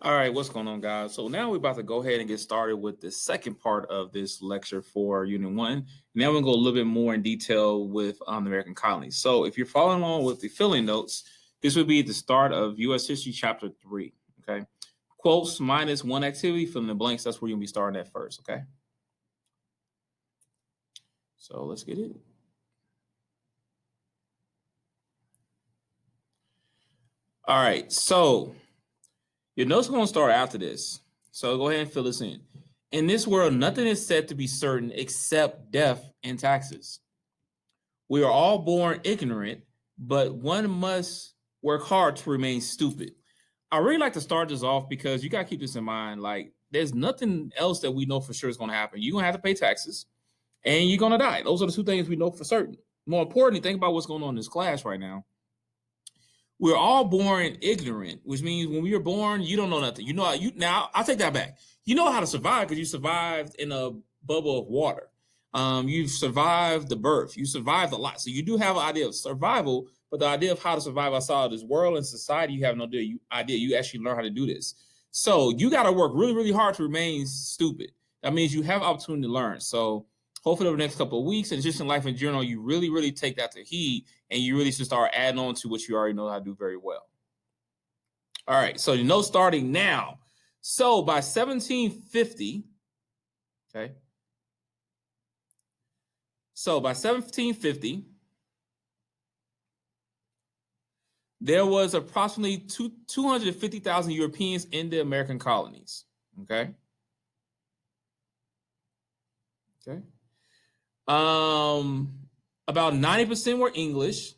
All right, what's going on, guys? So now we're about to go ahead and get started with the second part of this lecture for Unit 1. Now we're going to go a little bit more in detail with the American colonies. So if you're following along with the filling notes, this would be the start of U.S. History Chapter 3, okay? Quotes minus one activity, fill in the blanks. That's where you'll be starting at first, okay? So let's get it. All right, so your notes are going to start after this. So go ahead and fill this in. In this world, nothing is said to be certain except death and taxes. We are all born ignorant, but one must work hard to remain stupid. I really like to start this off because you got to keep this in mind. Like, there's nothing else that we know for sure is going to happen. You're going to have to pay taxes and you're going to die. Those are the two things we know for certain. More importantly, think about what's going on in this class right now. We're all born ignorant, which means when we were born, you don't know nothing. You know, now I'll take that back. You know how to survive because you survived in a bubble of water. You've survived the birth. You survived a lot. So you do have an idea of survival, but the idea of how to survive outside of this world and society, you have no idea. You actually learn how to do this. So you got to work really, really hard to remain stupid. That means you have opportunity to learn. So hopefully over the next couple of weeks and just in life in general, you really, really take that to heed and you really should start adding on to what you already know how to do very well. All right, so you know starting now. So by 1750, okay. So by 1750, there was approximately 250,000 Europeans in the American colonies, okay? Okay. About 90% were English.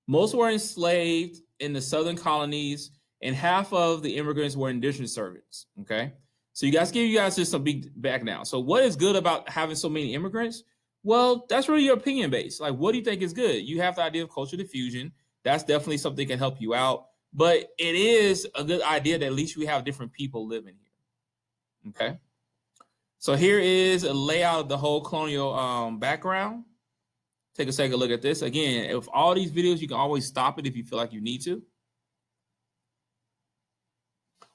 Most were enslaved in the southern colonies, and half of the immigrants were indentured servants. Okay, so give you guys just some big background. So, what is good about having so many immigrants? Well, that's really your opinion based. Like, what do you think is good? You have the idea of cultural diffusion. That's definitely something that can help you out. But it is a good idea that at least we have different people living here. Okay. So here is a layout of the whole colonial background. Take a second look at this. Again, if all these videos, you can always stop it if you feel like you need to.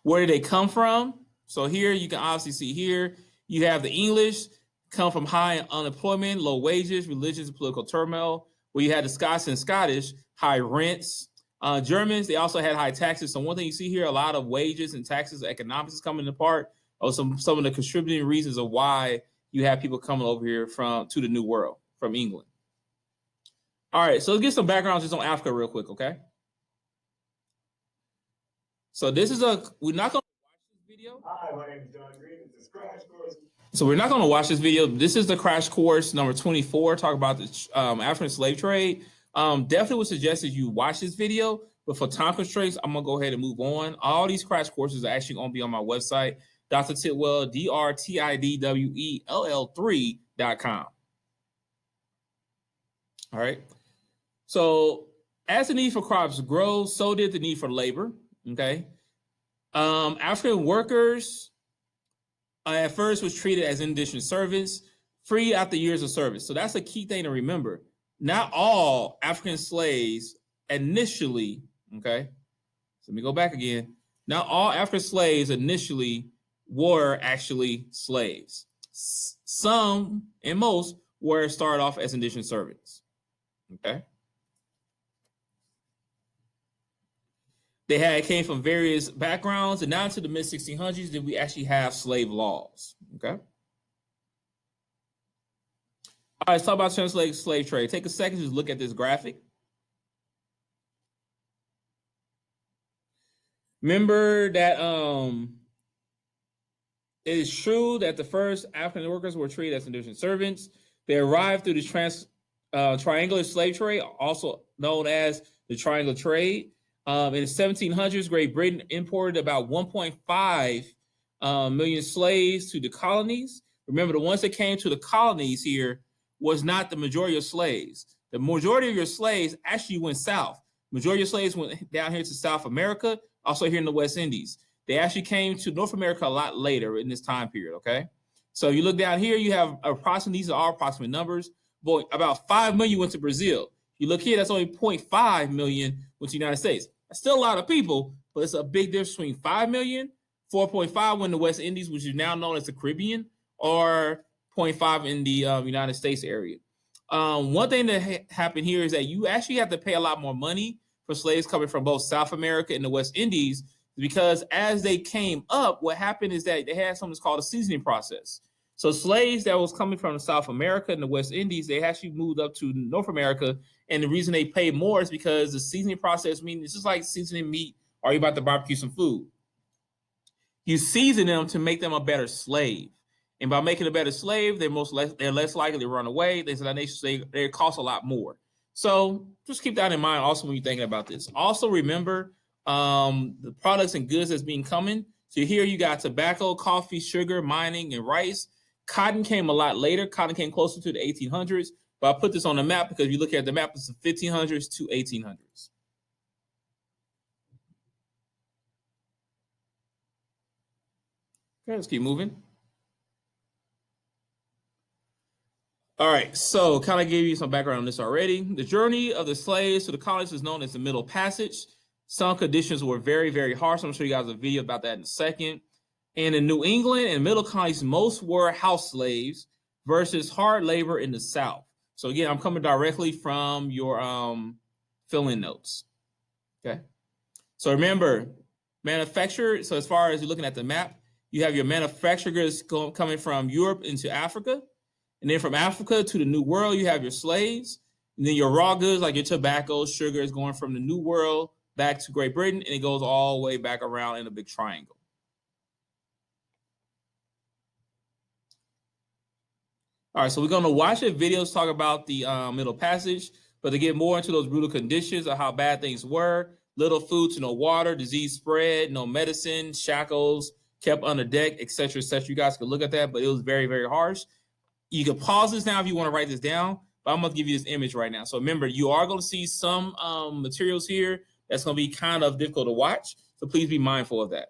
Where did they come from? So here you can obviously see here, you have the English come from high unemployment, low wages, religious and political turmoil. Where you had the Scots and Scottish, high rents. Germans, they also had high taxes. So one thing you see here, a lot of wages and taxes, economics is coming apart. Or some of the contributing reasons of why you have people coming over here to the New World from England. All right, so let's get some background just on Africa real quick, okay? So this is we're not going to watch this video. Hi, my name is John Green. This is Crash Course. So we're not going to watch this video. This is the Crash Course number 24, talk about the African slave trade. Definitely would suggest that you watch this video, but for time constraints, I'm going to go ahead and move on. All these Crash Courses are actually going to be on my website, Dr. Tidwell, DRTIDWELL3.com. All right. So as the need for crops grows, so did the need for labor. Okay. African workers at first was treated as indentured servants, free after years of service. So that's a key thing to remember. Not all African slaves initially, okay. So let me go back again. Not all African slaves initially were actually slaves. Some and most were started off as indentured servants. Okay. They came from various backgrounds, and now into the mid 1600s, did we actually have slave laws? Okay. All right, let's talk about translated slave trade. Take a second to just look at this graphic. Remember that it is true that the first African workers were treated as indentured servants. They arrived through the triangular slave trade, also known as the triangle trade. In the 1700s, Great Britain imported about 1.5 million slaves to the colonies. Remember, the ones that came to the colonies here was not the majority of slaves. The majority of your slaves actually went south. Majority of slaves went down here to South America, also here in the West Indies. They actually came to North America a lot later in this time period, okay? So you look down here, you have approximately, these are all approximate numbers. Boy, about 5 million went to Brazil. You look here, that's only 0.5 million went to the United States. That's still a lot of people, but it's a big difference between 5 million 4.5 in the West Indies, which is now known as the Caribbean, or 0.5 in the United States area. One thing that happened here is that you actually have to pay a lot more money for slaves coming from both South America and the West Indies, because as they came up, what happened is that they had something that's called a seasoning process. So slaves that was coming from South America and the West Indies, they actually moved up to North America, and the reason they paid more is because the seasoning process means it's just like seasoning meat or you about to barbecue some food. You season them to make them a better slave. And by making a better slave, they're less likely to run away. They cost a lot more. So just keep that in mind also when you're thinking about this. Also remember the products and goods that's being coming. So here you got tobacco, coffee, sugar, mining, and rice. Cotton came a lot later. Cotton came closer to the 1800s. But I put this on the map because if you look at the map, it's the 1500s to 1800s. Okay, let's keep moving. All right, so kind of gave you some background on this already. The journey of the slaves to the colonies is known as the Middle Passage. Some conditions were very, very harsh. I'm going to show you guys a video about that in a second. And in New England and Middle colonies, most were house slaves versus hard labor in the South. So again, I'm coming directly from your fill-in notes. Okay. So remember, manufacturer. So as far as you're looking at the map, you have your manufacturers coming from Europe into Africa. And then from Africa to the New World, you have your slaves. And then your raw goods, like your tobacco, sugar, is going from the New World back to Great Britain, and it goes all the way back around in a big triangle. All right, so we're going to watch the videos talk about the Middle Passage, but to get more into those brutal conditions of how bad things were, little food to no water, disease spread, no medicine, shackles kept under deck, etc., etc. You guys can look at that, but it was very, very harsh. You can pause this now if you want to write this down, but I'm going to give you this image right now. So remember, you are going to see some materials here that's going to be kind of difficult to watch, so please be mindful of that.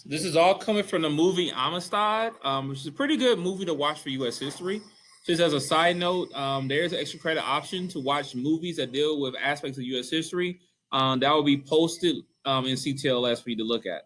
This is all coming from the movie Amistad, which is a pretty good movie to watch for U.S. history. Just as a side note, there's an extra credit option to watch movies that deal with aspects of U.S. history. That will be posted in CTLS for you to look at.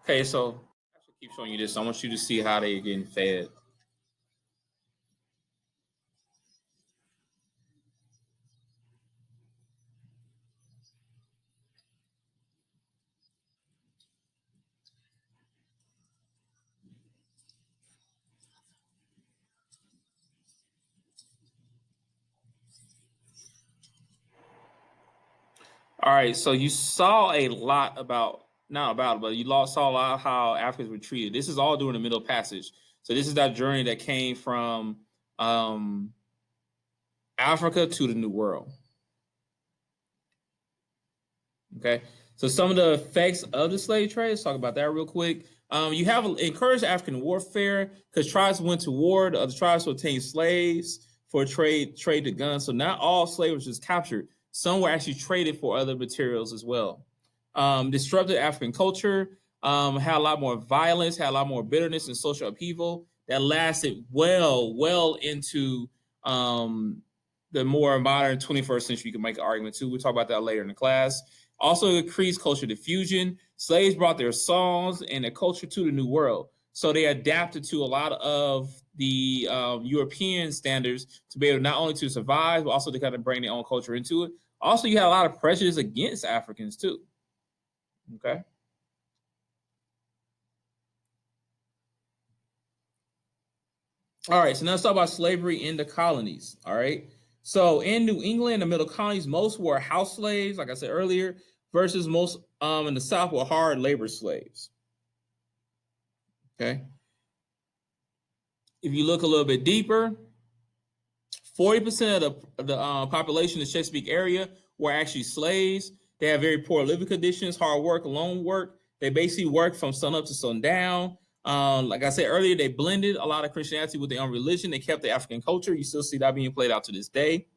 Okay, so I should keep showing you this. I want you to see how they're getting fed. All right, so you saw a lot about, not about, but you saw a lot of how Africans were treated. This is all during the Middle Passage. So this is that journey that came from Africa to the New World. Okay, so some of the effects of the slave trade. Let's talk about that real quick. You have encouraged African warfare because tribes went to war. The other tribes to obtain slaves for trade to guns. So not all slaves were just captured. Some were actually traded for other materials as well. Disrupted African culture. Had a lot more violence. Had a lot more bitterness and social upheaval that lasted well into the more modern 21st century. You can make an argument too. We'll talk about that later in the class. Also increased culture diffusion. Slaves brought their songs and their culture to the New World. So they adapted to a lot of the European standards to be able not only to survive, but also to kind of bring their own culture into it. Also, you had a lot of prejudice against Africans too. Okay. All right, so now let's talk about slavery in the colonies. All right. So in New England, the middle colonies, most were house slaves, like I said earlier, versus most in the South were hard labor slaves. Okay. If you look a little bit deeper, 40% of the population in the Chesapeake area were actually slaves. They had very poor living conditions, hard work, lone work. They basically worked from sun up to sundown. Like I said earlier, they blended a lot of Christianity with their own religion. They kept the African culture. You still see that being played out to this day.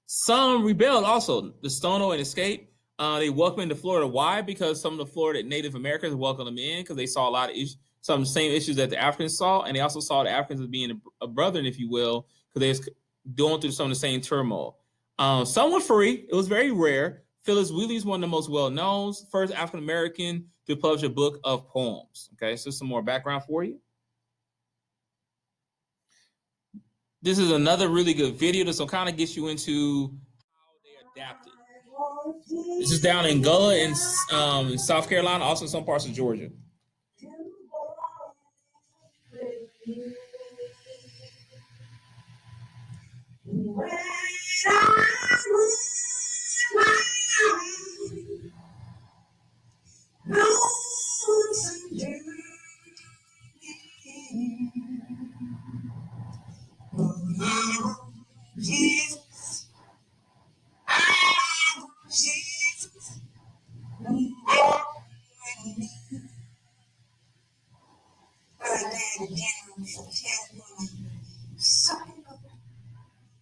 Some rebelled also. The Stono and Escape. They welcomed into Florida. Why? Because some of the Florida Native Americans welcomed them in because they saw a lot of issues, some of the same issues that the Africans saw, and they also saw the Africans as being a brethren, if you will, because they was going through some of the same turmoil. Some were free. It was very rare. Phyllis Wheatley is one of the most well-known, first African American to publish a book of poems. Okay, so some more background for you. This is another really good video. This will kind of get you into how they adapted. This is down in Gullah in South Carolina, also some parts of Georgia. Jesus, Jesus,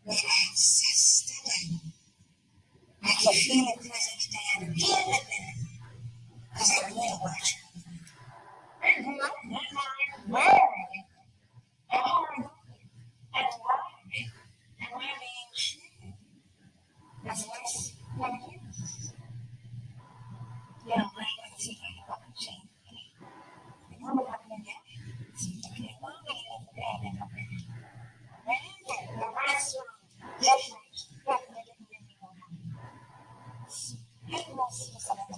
access today. I can feel it present today and feel it because I really watch it. And where and we're being treated as less than humans. You know, I can see about change. You know what I'm going to get? See, you can't move it in the bed. The restaurant, different, but they didn't really know how. It was just like a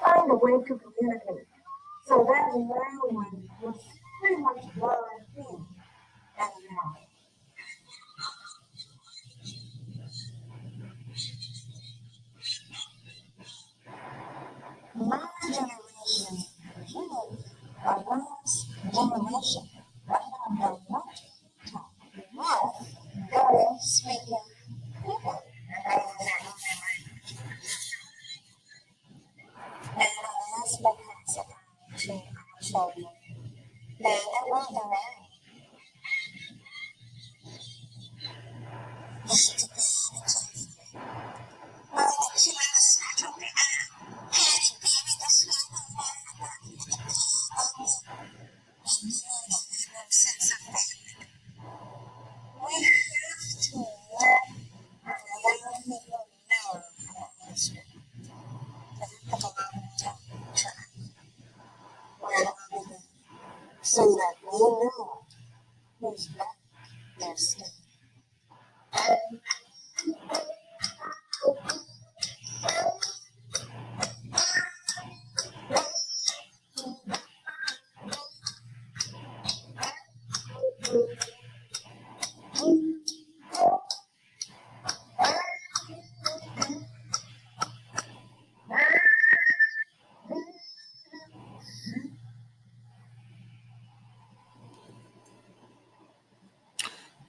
find a way to communicate. So that language was pretty much blurred in and out.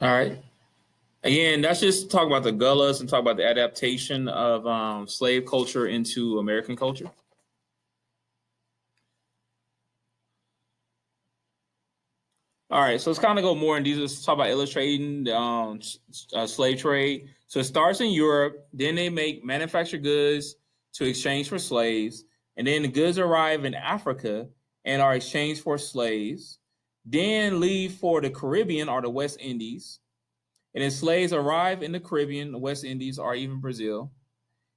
All right. Again, that's just talk about the Gullas and talk about the adaptation of slave culture into American culture. All right, so let's kind of go more in these. Let's talk about illustrating slave trade. So it starts in Europe. Then they make manufactured goods to exchange for slaves. And then the goods arrive in Africa and are exchanged for slaves. Then leave for the Caribbean or the West Indies. And then slaves arrive in the Caribbean, the West Indies, or even Brazil,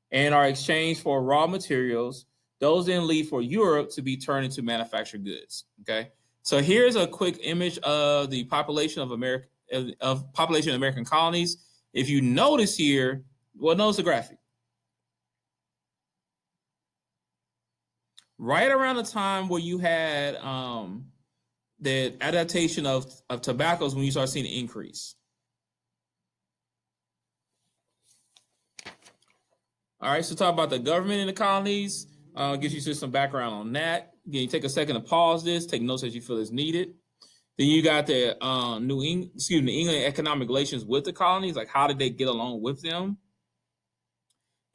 and are exchanged for raw materials. Those then leave for Europe to be turned into manufactured goods. Okay, so here's a quick image of the population of American colonies. If you notice here, well, notice the graphic. Right around the time where you had the adaptation of tobaccos, when you start seeing an increase. All right, so talk about the government in the colonies. Gives you just some background on that. Again, you take a second to pause this, take notes as you feel is needed. Then you got the England economic relations with the colonies, like how did they get along with them?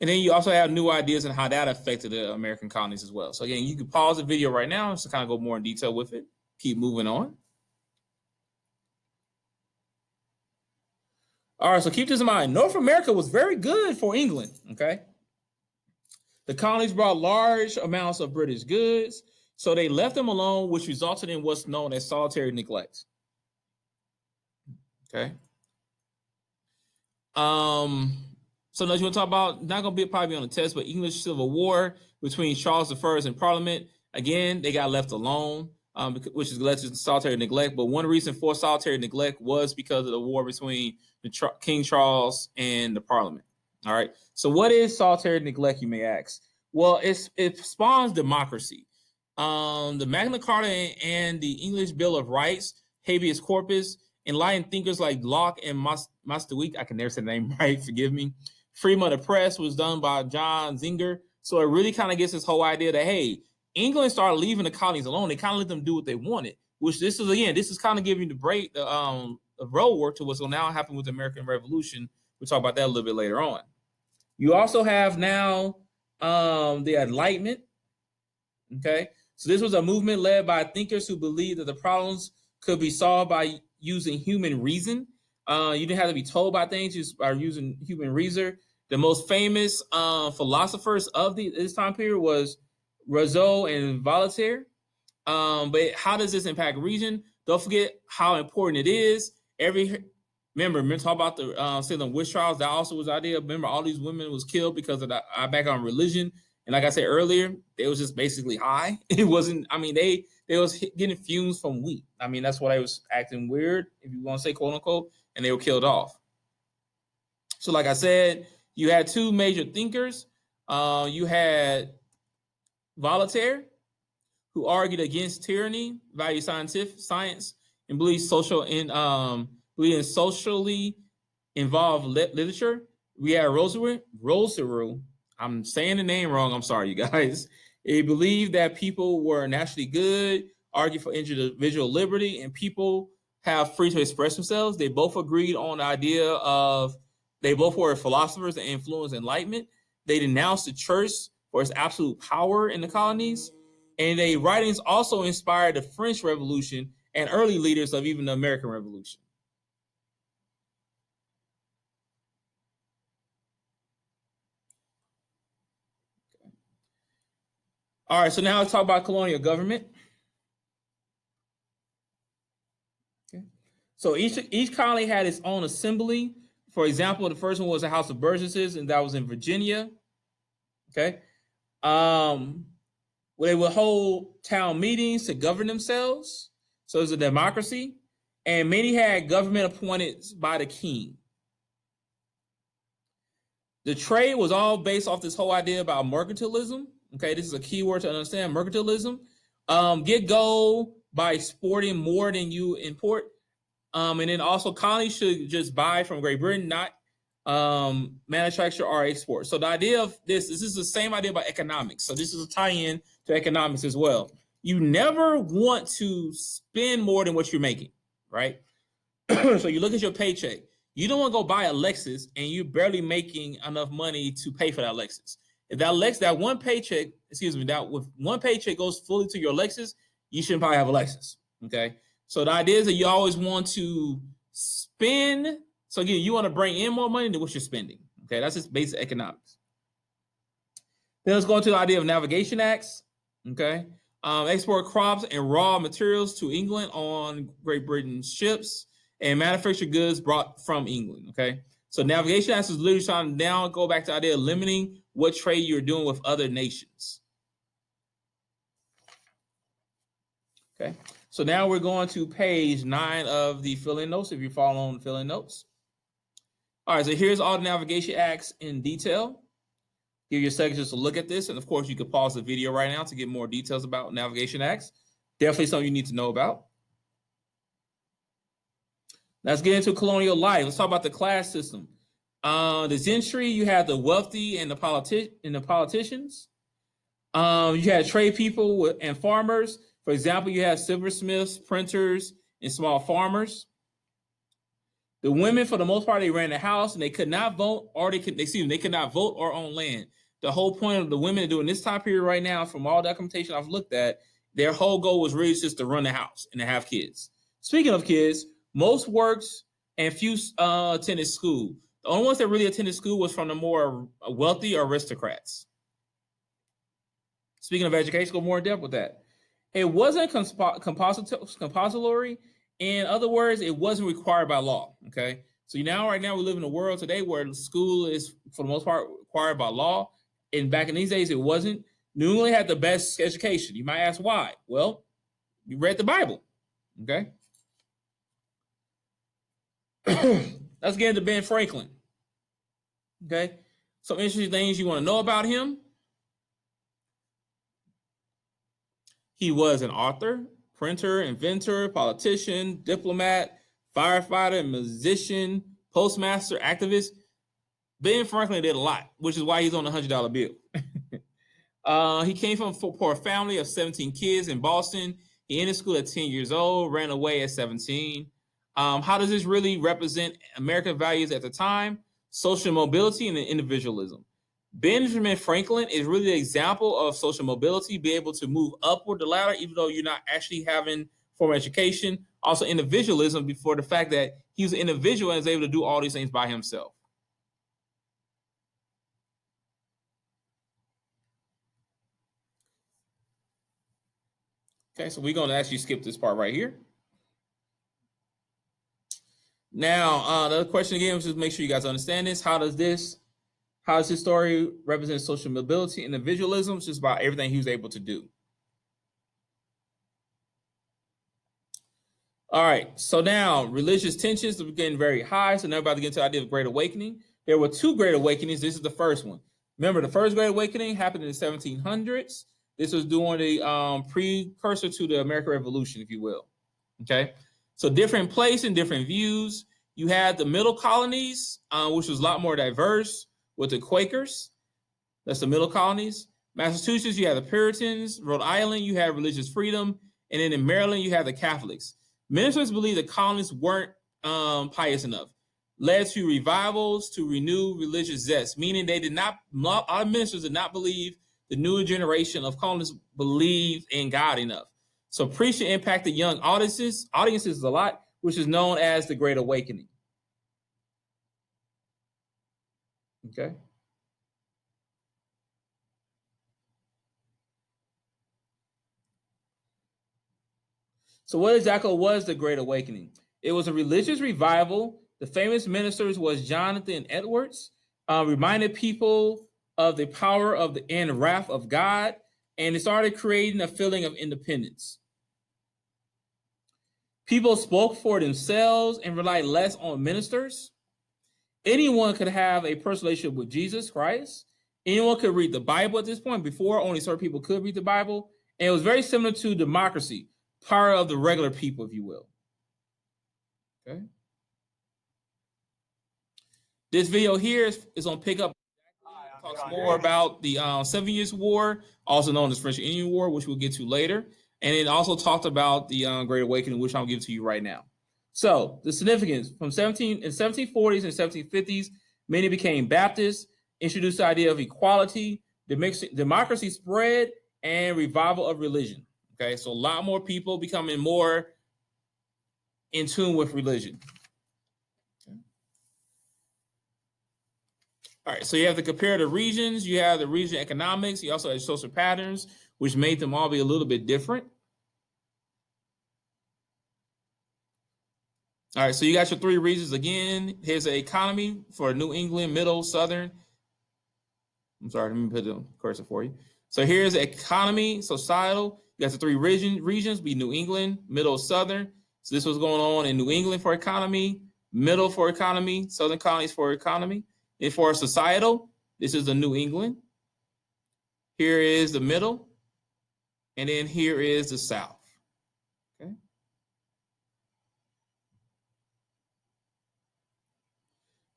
And then you also have new ideas on how that affected the American colonies as well. So again, you can pause the video right now just to kind of go more in detail with it. Keep moving on. All right, so keep this in mind. North America was very good for England, okay? The colonies brought large amounts of British goods, so they left them alone, which resulted in what's known as solitary neglect. Okay. So now you want to talk about, not going to be probably on the test, but English Civil War between Charles I and Parliament. Again, they got left alone, which is led to solitary neglect. But one reason for solitary neglect was because of the war between King Charles and the Parliament. All right. So what is solitary neglect, you may ask? Well, it spawns democracy. The Magna Carta and the English Bill of Rights, habeas corpus, enlightened thinkers like Locke and Mastawick, I can never say the name right, forgive me. Freedom of the Press was done by John Zinger. So it really kind of gets this whole idea that, hey, England started leaving the colonies alone. They kind of let them do what they wanted, which this is kind of giving the break, the roadwork to what's going to now happen with the American Revolution. We'll talk about that a little bit later on. You also have now the Enlightenment. Okay, so this was a movement led by thinkers who believed that the problems could be solved by using human reason. You didn't have to be told by things, just by using human reason. The most famous philosophers of this time period was Rousseau and Voltaire. But how does this impact reason? Don't forget how important it is. Remember talk about the Salem witch trials. That also was the idea. Remember, all these women was killed because of the back on religion. And like I said earlier, they was just basically high. It wasn't. I mean, they was getting fumes from wheat. I mean, that's why they was acting weird, if you want to say quote unquote, and they were killed off. So, like I said, you had two major thinkers. You had Voltaire, who argued against tyranny, valued science, and believed in socially involved literature. We had Roseru. I'm saying the name wrong. I'm sorry, you guys. He believed that people were naturally good, argued for individual liberty, and people have free to express themselves. They both agreed on the idea of, they both were philosophers that influenced enlightenment. They denounced the church for its absolute power in the colonies. and their writings also inspired the French Revolution and early leaders of even the American Revolution. All right, so now let's talk about colonial government. Okay. So each colony had its own assembly. For example, the first one was the House of Burgesses, and that was in Virginia. Okay. Where they would hold town meetings to govern themselves. So it's a democracy. And many had government appointed by the king. The trade was all based off this whole idea about mercantilism. Okay, this is a key word to understand, mercantilism. Get gold by exporting more than you import. And then also colonies should just buy from Great Britain, not manufacture or export. So the idea of this is the same idea about economics. So this is a tie-in to economics as well. You never want to spend more than what you're making, right? So you look at your paycheck. You don't want to go buy a Lexus and you're barely making enough money to pay for that Lexus. If that one paycheck, that with one paycheck goes fully to your Lexus, you shouldn't probably have a Lexus. Okay. So the idea is that you always want to spend. So again, you want to bring in more money than what you're spending. Okay, that's just basic economics. Then let's go into the idea of navigation acts. Okay, export crops and raw materials to England on Great Britain ships and manufactured goods brought from England. Okay, so navigation acts is literally trying to now go back to the idea of limiting what trade you're doing with other nations. Okay, so now we're going to page 9 of the fill-in notes, if you follow on the fill-in notes. All right, so here's all the navigation acts in detail. Give you a second just to look at this, and of course, you can pause the video right now to get more details about navigation acts. Definitely something you need to know about. Let's get into colonial life. Let's talk about the class system. The gentry, you have the wealthy and the politicians. You had trade people and farmers. For example, you have silversmiths, printers, and small farmers. The women, for the most part, they ran the house and they could not vote, or they could not vote or own land. The whole point of the women doing this time period right now, from all documentation I've looked at, their whole goal was really just to run the house and to have kids. Speaking of kids, most worked and few attended school. The only ones that really attended school was from the more wealthy aristocrats. Speaking of education, go more in depth with that. It wasn't compulsory. In other words, it wasn't required by law. Okay, so right now we live in a world today where school is, for the most part, required by law. And back in these days, it wasn't. New England had the best education. You might ask why. Well, you read the Bible. Okay. Let's get into Ben Franklin. Okay. Some interesting things you want to know about him. He was an author, printer, inventor, politician, diplomat, firefighter, musician, postmaster, activist. Ben Franklin did a lot, which is why he's on the $100 bill. He came from a poor family of 17 kids in Boston. He ended school at 10 years old, ran away at 17. How does this really represent American values at the time? Social mobility and individualism. Benjamin Franklin is really the example of social mobility, be able to move upward the ladder, even though you're not actually having formal education. Also individualism, before the fact that he was an individual and was able to do all these things by himself. Okay, so we're going to actually skip this part right here. Now, the question again was just make sure you guys understand this. How does this story represent social mobility and individualism? It's just about everything he was able to do. All right, so now religious tensions are getting very high. So now we're about to get into the idea of Great Awakening. There were 2 Great Awakenings. This is the first one. Remember, the first Great Awakening happened in the 1700s. This was during the precursor to the American Revolution, if you will. Okay, so different place and different views. You had the middle colonies, which was a lot more diverse, with the Quakers. That's the middle colonies. Massachusetts, you have the Puritans. Rhode Island, you have religious freedom. And then in Maryland, you have the Catholics. Ministers believed the colonies weren't pious enough, led to revivals to renew religious zest, meaning they did not, a lot of ministers did not believe the new generation of colonists believed in God enough. So preaching impacted young audiences a lot, which is known as the Great Awakening. Okay. So what exactly was the Great Awakening? It was a religious revival. The famous ministers was Jonathan Edwards, reminded people of the power of the and wrath of God, and it started creating a feeling of independence. People spoke for themselves and relied less on ministers. Anyone could have a personal relationship with Jesus Christ. Anyone could read the Bible at this point. Before, only certain people could read the Bible. And it was very similar to democracy, power of the regular people, if you will. Okay. This video here is going to pick up, talks more about the 7 Years' War, also known as French Indian War, which we'll get to later. And it also talked about the Great Awakening, which I'll give to you right now. So the significance from 1740s and 1750s, many became Baptists, introduced the idea of equality, democracy spread, and revival of religion. Okay, so a lot more people becoming more in tune with religion. Okay. All right, so you have the comparative regions, you have the region economics, you also have social patterns, which made them all be a little bit different. All right, so you got your three regions again. Here's the economy for New England, Middle, Southern. I'm sorry, let me put the cursor for you. So here's the economy, societal. You got the three regions, be New England, Middle, Southern. So this was going on in New England for economy, Middle for economy, Southern colonies for economy. And for societal, this is the New England. Here is the Middle. And then here is the South. Okay.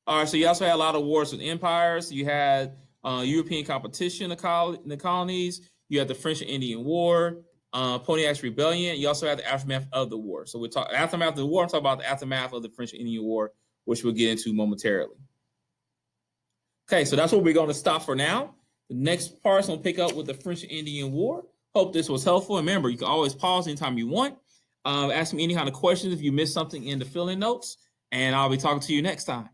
All right, so you also had a lot of wars with empires. You had European competition in the colonies. You had the French and Indian War, Pontiac's Rebellion. You also had the aftermath of the war. So we're talking aftermath of the war. I'm talking about the aftermath of the French and Indian War, which we'll get into momentarily. Okay, so that's where we're going to stop for now. The next part's going to pick up with the French and Indian War. Hope this was helpful. And remember, you can always pause anytime you want. Ask me any kind of questions if you missed something in the fill-in notes, and I'll be talking to you next time.